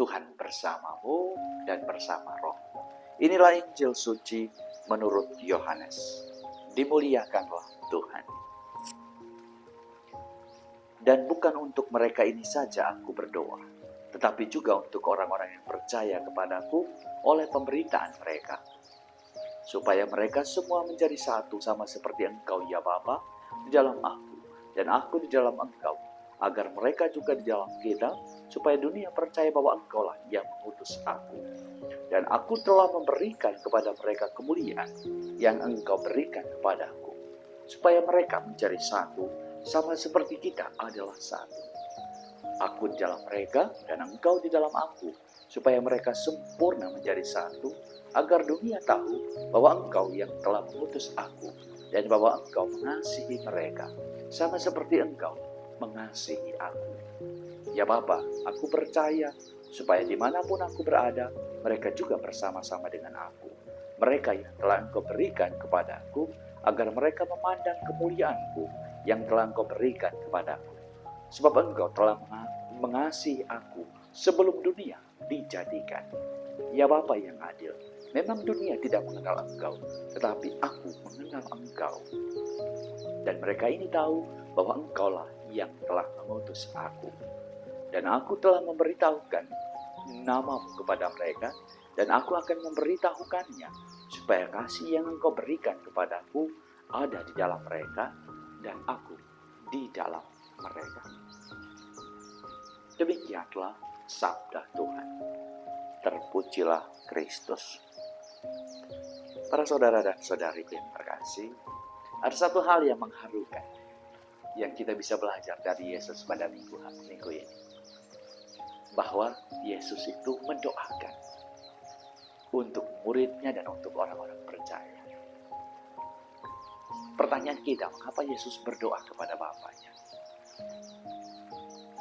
Tuhan bersamamu dan bersama rohmu. Inilah Injil suci menurut Yohanes. Dimuliakanlah Tuhan. Dan bukan untuk mereka ini saja aku berdoa, tetapi juga untuk orang-orang yang percaya kepadaku oleh pemberitaan mereka, supaya mereka semua menjadi satu sama seperti Engkau ya Bapa di dalam aku dan aku di dalam Engkau, agar mereka juga di dalam kita, supaya dunia percaya bahwa Engkaulah yang mengutus aku. Dan aku telah memberikan kepada mereka kemuliaan yang Engkau berikan kepadaku, supaya mereka menjadi satu sama seperti kita adalah satu. Aku di dalam mereka dan Engkau di dalam aku, supaya mereka sempurna menjadi satu, agar dunia tahu bahwa Engkau yang telah mengutus aku dan bahwa Engkau mengasihi mereka sama seperti Engkau mengasihi aku. Ya Bapa, aku percaya supaya dimanapun aku berada, mereka juga bersama-sama dengan aku. Mereka yang telah Engkau berikan kepadaku, agar mereka memandang kemuliaanku yang telah Engkau berikan kepadaku. Sebab Engkau telah mengasihi aku sebelum dunia dijadikan. Ya Bapa yang adil, memang dunia tidak mengenal Engkau, tetapi aku mengenal Engkau. Dan mereka ini tahu bahwa Engkaulah yang telah mengutus aku. Dan aku telah memberitahukan namamu kepada mereka, dan aku akan memberitahukannya, supaya kasih yang Engkau berikan kepadaku ada di dalam mereka, dan aku di dalam mereka. Demikianlah sabda Tuhan. Terpujilah Kristus. Para saudara dan saudari yang terkasih, ada satu hal yang mengharukan yang kita bisa belajar dari Yesus pada minggu ini. Bahwa Yesus itu mendoakan untuk muridnya dan untuk orang-orang percaya. Pertanyaan kita, mengapa Yesus berdoa kepada Bapaknya?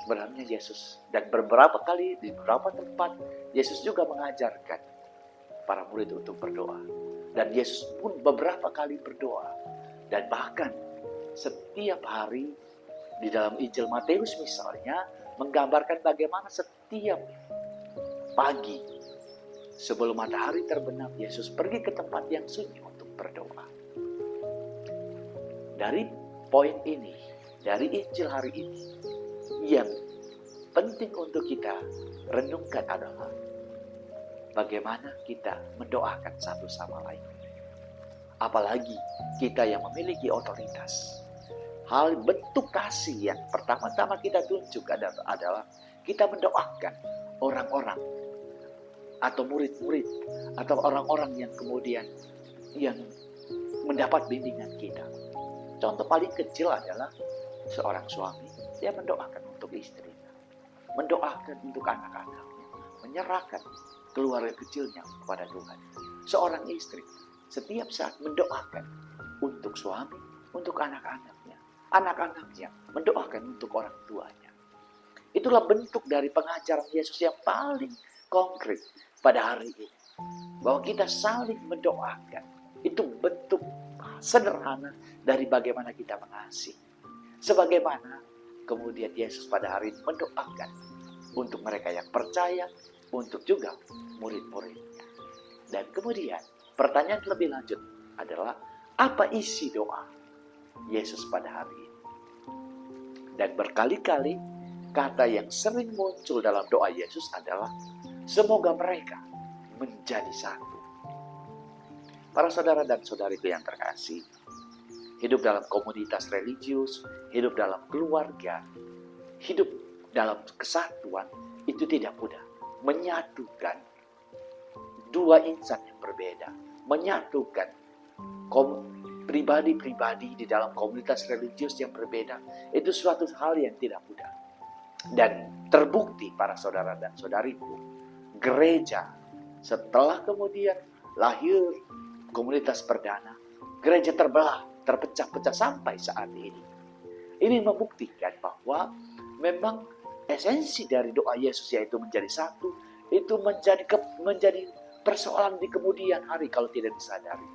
Sebenarnya Yesus, dan beberapa kali di beberapa tempat, Yesus juga mengajarkan para murid untuk berdoa. Dan Yesus pun beberapa kali berdoa. Dan bahkan setiap hari di dalam Injil Matius misalnya, menggambarkan bagaimana setiap pagi sebelum matahari terbenam, Yesus pergi ke tempat yang sunyi untuk berdoa. Dari poin ini, dari Injil hari ini, yang penting untuk kita renungkan adalah bagaimana kita mendoakan satu sama lain. Apalagi kita yang memiliki otoritas. Hal bentuk kasih yang pertama-tama kita tunjuk adalah kita mendoakan orang-orang atau murid-murid atau orang-orang yang kemudian yang mendapat bimbingan kita. Contoh paling kecil adalah seorang suami, dia mendoakan untuk istrinya, mendoakan untuk anak-anaknya, menyerahkan keluarga kecilnya kepada Tuhan. Seorang istri setiap saat mendoakan untuk suami, untuk anak-anaknya, anak-anaknya mendoakan untuk orang tuanya. Itulah bentuk dari pengajaran Yesus yang paling konkret pada hari ini, bahwa kita saling mendoakan. Itu bentuk sederhana dari bagaimana kita mengasihi. Sebagaimana kemudian Yesus pada hari ini mendoakan untuk mereka yang percaya, untuk juga murid-muridnya. Dan kemudian pertanyaan lebih lanjut adalah, apa isi doa Yesus pada hari ini? Dan berkali-kali kata yang sering muncul dalam doa Yesus adalah, semoga mereka menjadi satu. Para saudara dan saudariku yang terkasih, hidup dalam komunitas religius, hidup dalam keluarga, hidup dalam kesatuan, itu tidak mudah. Menyatukan dua insan yang berbeda, menyatukan pribadi-pribadi di dalam komunitas religius yang berbeda, itu suatu hal yang tidak mudah. Dan terbukti para saudara dan saudariku, gereja setelah kemudian lahir komunitas perdana, gereja terbelah, terpecah-pecah sampai saat ini. Ini membuktikan bahwa memang esensi dari doa Yesus, yaitu menjadi satu, itu menjadi persoalan di kemudian hari kalau tidak disadari.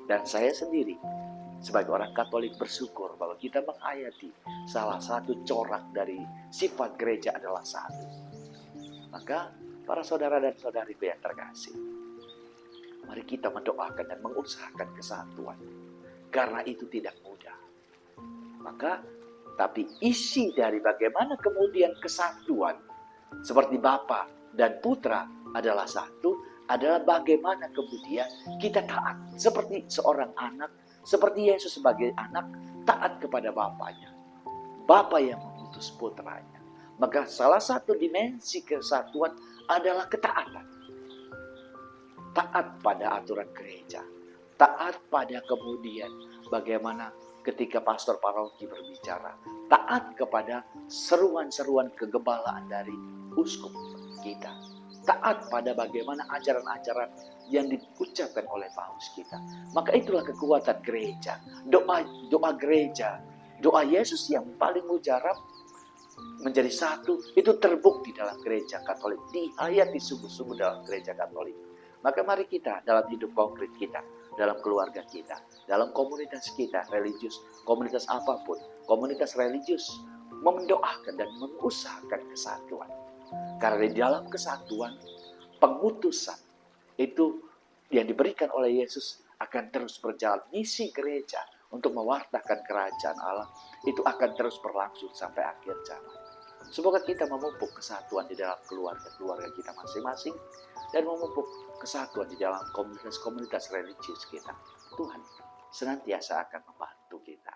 Dan saya sendiri sebagai orang Katolik bersyukur bahwa kita menghayati salah satu corak dari sifat gereja adalah satu. Maka Para saudara dan saudariku yang terkasih, mari kita mendoakan dan mengusahakan kesatuan. Karena itu tidak mudah. Maka, tapi isi dari bagaimana kemudian kesatuan seperti Bapa dan Putra adalah satu, adalah bagaimana kemudian kita taat. Seperti seorang anak, seperti Yesus sebagai anak, taat kepada Bapanya. Bapa yang mengutus putranya. Maka salah satu dimensi kesatuan adalah ketaatan. Taat pada aturan gereja. Taat pada kemudian bagaimana ketika Pastor Paroki berbicara. Taat kepada seruan-seruan kegembalaan dari uskup kita. Taat pada bagaimana ajaran-ajaran yang diucapkan oleh paus kita. Maka itulah kekuatan gereja. Doa gereja. Doa Yesus yang paling mujarab menjadi satu, itu terbukti dalam gereja Katolik. Dihayati sungguh-sungguh dalam gereja Katolik. Maka mari kita dalam hidup konkret kita, dalam keluarga kita, dalam komunitas kita, religius, komunitas apapun, komunitas religius, mendoakan dan mengusahakan kesatuan. Karena di dalam kesatuan, pengutusan itu yang diberikan oleh Yesus akan terus berjalan. Misi gereja untuk mewartakan kerajaan Allah itu akan terus berlangsung sampai akhir zaman. Semoga kita memupuk kesatuan di dalam keluarga kita masing-masing dan memupuk kesatuan di dalam komunitas-komunitas religius kita. Tuhan senantiasa akan membantu kita.